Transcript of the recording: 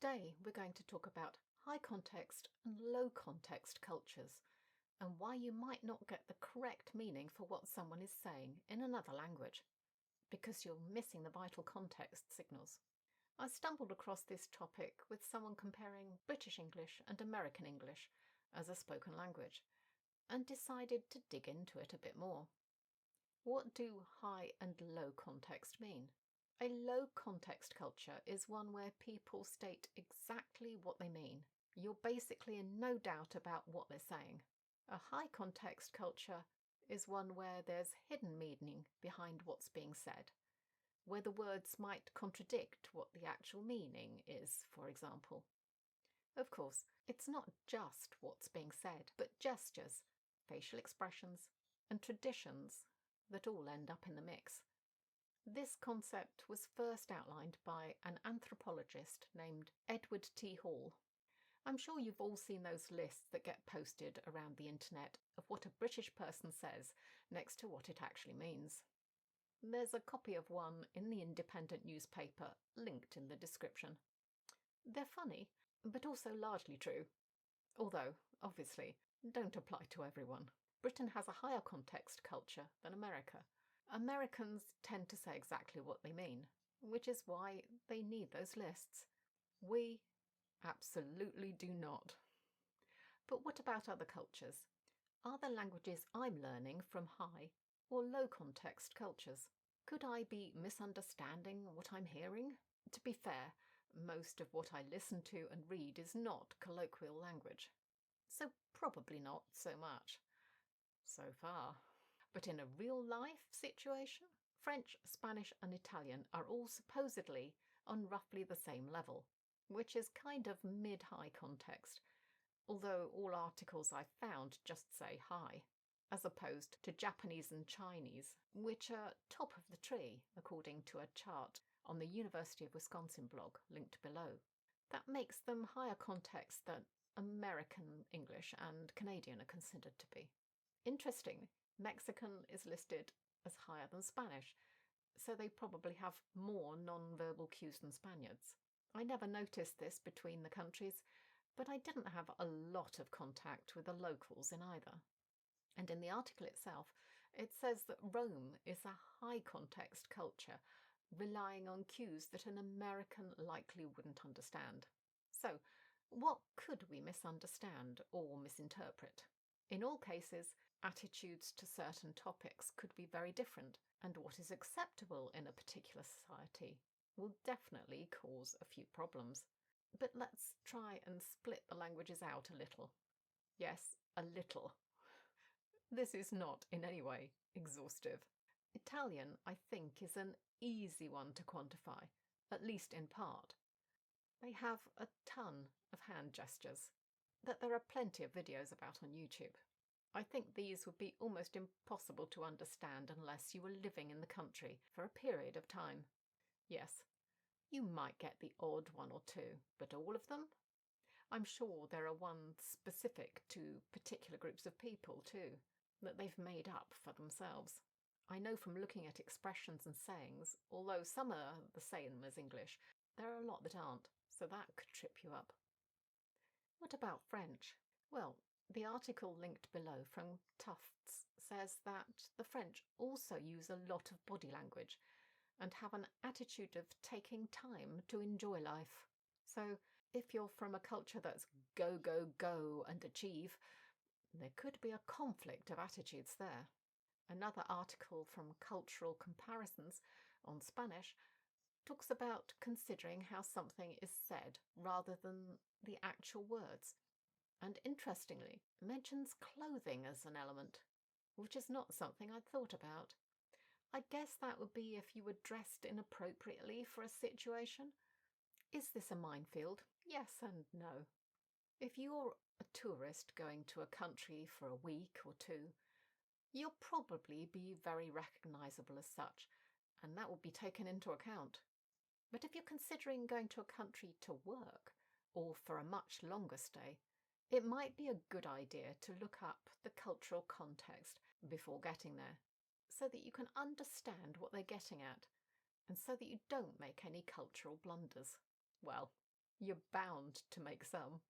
Today we're going to talk about high context and low context cultures and why you might not get the correct meaning for what someone is saying in another language because you're missing the vital context signals. I stumbled across this topic with someone comparing British English and American English as a spoken language and decided to dig into it a bit more. What do high and low context mean? A low context culture is one where people state exactly what they mean. You're basically in no doubt about what they're saying. A high context culture is one where there's hidden meaning behind what's being said, where the words might contradict what the actual meaning is, for example. Of course, it's not just what's being said, but gestures, facial expressions, and traditions that all end up in the mix. This concept was first outlined by an anthropologist named Edward T. Hall. I'm sure you've all seen those lists that get posted around the internet of what a British person says next to what it actually means. There's a copy of one in the Independent newspaper linked in the description. They're funny, but also largely true. Although, obviously, don't apply to everyone. Britain has a higher context culture than America. Americans tend to say exactly what they mean, which is why they need those lists. We absolutely do not. But what about other cultures? Are the languages I'm learning from high or low context cultures? Could I be misunderstanding what I'm hearing? To be fair, most of what I listen to and read is not colloquial language, so probably not so much. So far. But in a real-life situation, French, Spanish and Italian are all supposedly on roughly the same level, which is kind of mid-high context, although all articles I've found just say high, as opposed to Japanese and Chinese, which are top of the tree, according to a chart on the University of Wisconsin blog linked below. That makes them higher context than American English and Canadian are considered to be. Interesting, Mexican is listed as higher than Spanish, so they probably have more non-verbal cues than Spaniards. I never noticed this between the countries, but I didn't have a lot of contact with the locals in either. And in the article itself, it says that Rome is a high context culture, relying on cues that an American likely wouldn't understand. So, what could we misunderstand or misinterpret? In all cases, attitudes to certain topics could be very different, and what is acceptable in a particular society will definitely cause a few problems. But let's try and split the languages out a little. Yes, a little. This is not in any way exhaustive. Italian, I think, is an easy one to quantify, at least in part. They have a ton of hand gestures that there are plenty of videos about on YouTube. I think these would be almost impossible to understand unless you were living in the country for a period of time. Yes, you might get the odd one or two, but all of them? I'm sure there are ones specific to particular groups of people too, that they've made up for themselves. I know from looking at expressions and sayings, although some are the same as English, there are a lot that aren't, so that could trip you up. What about French? Well, the article linked below from Tufts says that the French also use a lot of body language and have an attitude of taking time to enjoy life. So if you're from a culture that's go, go, go and achieve, there could be a conflict of attitudes there. Another article from Cultural Comparisons on Spanish talks about considering how something is said rather than the actual words, and interestingly mentions clothing as an element, which is not something I'd thought about. I guess that would be if you were dressed inappropriately for a situation. Is this a minefield? Yes and no. If you're a tourist going to a country for a week or two, you'll probably be very recognisable as such, and that will be taken into account. But if you're considering going to a country to work, or for a much longer stay, it might be a good idea to look up the cultural context before getting there, so that you can understand what they're getting at, and so that you don't make any cultural blunders. Well, You're bound to make some.